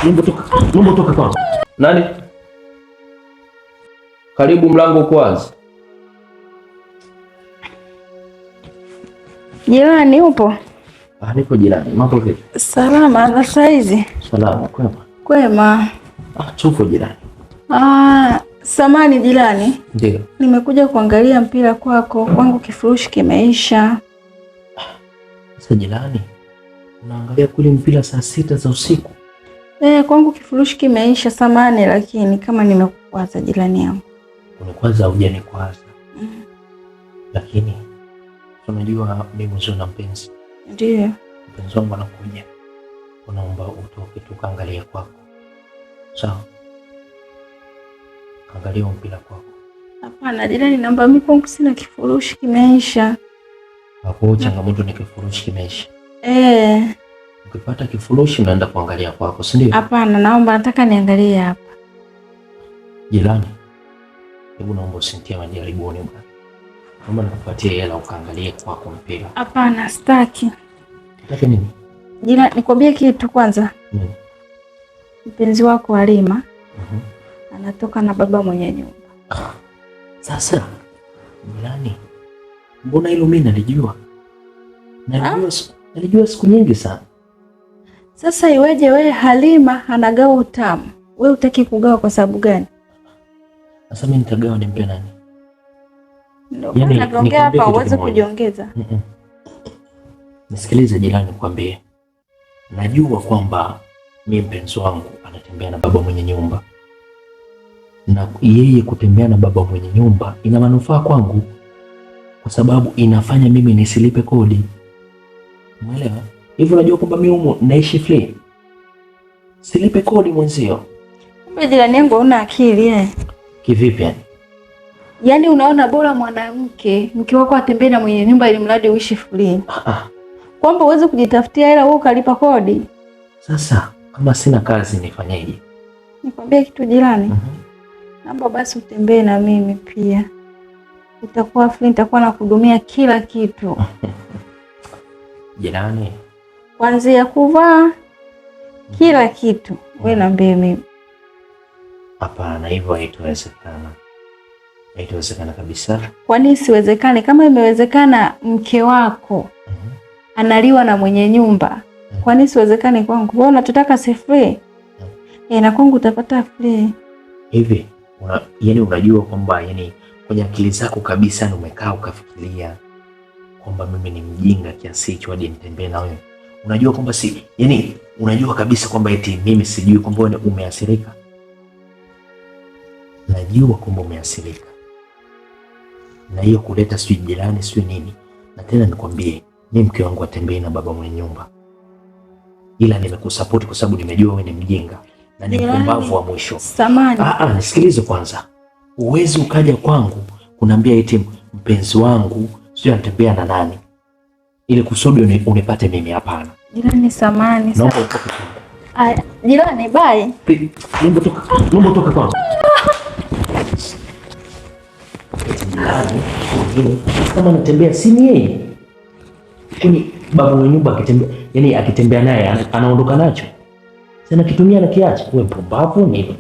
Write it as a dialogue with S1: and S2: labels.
S1: Naomba toka kwangu. Nani? Karibu, mlango uko wazi.
S2: Jirani upo?
S1: Nipo jirani. Mambo vipi?
S2: Salama, na saizi?
S1: Salama, kwema.
S2: Kwema.
S1: Tupo jirani.
S2: Samani jirani.
S1: Ndio.
S2: Nimekuja kuangalia mpira kwako, kwangu kifurushi kimeisha.
S1: Sasa jirani, unaangalia kule mpira saa 6 za usiku?
S2: Kwangu kifurushi kimeisha samani, lakini kama nimekukwaza jirani yangu.
S1: Unikwaza au hujanikwaza? Lakini unajua mimi sio na mpenzi.
S2: Ndio.
S1: Mpenzi wangu anakuja. Unaomba utoke tukaangalia kwako. Sawa? Angalia mpira kwako.
S2: Hapana jirani, naomba mimi kwangu sina kifurushi kimeisha.
S1: Hapo changamoto ni kifurushi kimeisha. Ukipata kifurushi unaenda kuangalia kwako, si ndio?
S2: Hapana, nataka niangalie hapa.
S1: Jirani, hebu naomba usintie majaribuni bwana. Naomba nikupatie hela ukaangalie kwako mpira.
S2: Hapana, sitaki.
S1: Unataka nini?
S2: Jirani, nikwambie kitu kwanza. Mpenzi wako Halima anatoka na baba mwenye nyumba.
S1: Sasa jirani, mbona hilo mimi nalijua? Nalijua siku nyingi sana.
S2: Sasa iweje wewe Halima anagawa utamu, wewe utaki kugawa kwa sababu gani?
S1: Sasa mimi nitagawa nimpe nani?
S2: Yaani naongea hapa uweze kujiongeza.
S1: Nisikilize jirani, nikwambie. Najua kwamba mimi mpenzi wangu anatembea na baba mwenye nyumba. Na yeye kutembea na baba mwenye nyumba ina manufaa kwangu, kwa sababu inafanya mimi nisilipe kodi. Umeelewa? Hivi unajua kwamba mimi humo naishi free. Silipe kodi mwenzio.
S2: Kumbe jirani yangu una akili
S1: Kivipi yani?
S2: Yaani unaona bora mke wako atembee na mwenye nyumba ili mradi uishi free. Kwamba uweze kujitafutia hela wewe ukalipa kodi.
S1: Sasa kama sina kazi nifanyeje?
S2: Nikwambie kitu jirani. Naomba basi utembee na mimi pia. Utakuwa free, nitakuwa nakuhudumia kila kitu.
S1: Jirani,
S2: kuanzia kuvaa kila kitu wewe niambie mimi.
S1: Hapana, hivyo haitowezekana. Haitowezekana kabisa.
S2: Kwa nini siwezekane? Kama imewezekana mke wako analiwa na mwenye nyumba, kwa nini siwezekane kwangu? Wewe unataka si free? Na kwangu utapata free.
S1: Hivi yani unajua kwamba yani kwenye akili zako kabisa umekaa ukafikiria kwamba mimi ni mjinga kiasi hicho hadi nitembee na wewe? Unajua kwamba unajua kabisa kwamba eti mimi sijui kwamba wewe umeathirika. Najua kwamba umeathirika. Na hiyo kuleta sijui jirani sijui nini. Na tena nikwambie, mimi mke wangu atembee na baba mwenye nyumba. Ila nimekusupport kwa sababu nimejua wewe ni mjinga na ni mpumbavu wa mwisho.
S2: Samani.
S1: Nisikilize kwanza. Uwezi ukaja kwangu kuniambia eti mpenzi wangu sio anatembea na nani ili kusudi unipate mimi. Hapana.
S2: Jirani, samani.
S1: Naomba utoke.
S2: Jirani, bye.
S1: Naomba toka kwangu. Kama anatembea si ni yeye. Kwani baba mwenye nyumba akitembea naye anaondoka nacho. Sasa kitumia na kiacha. Wewe mpumbavu ni.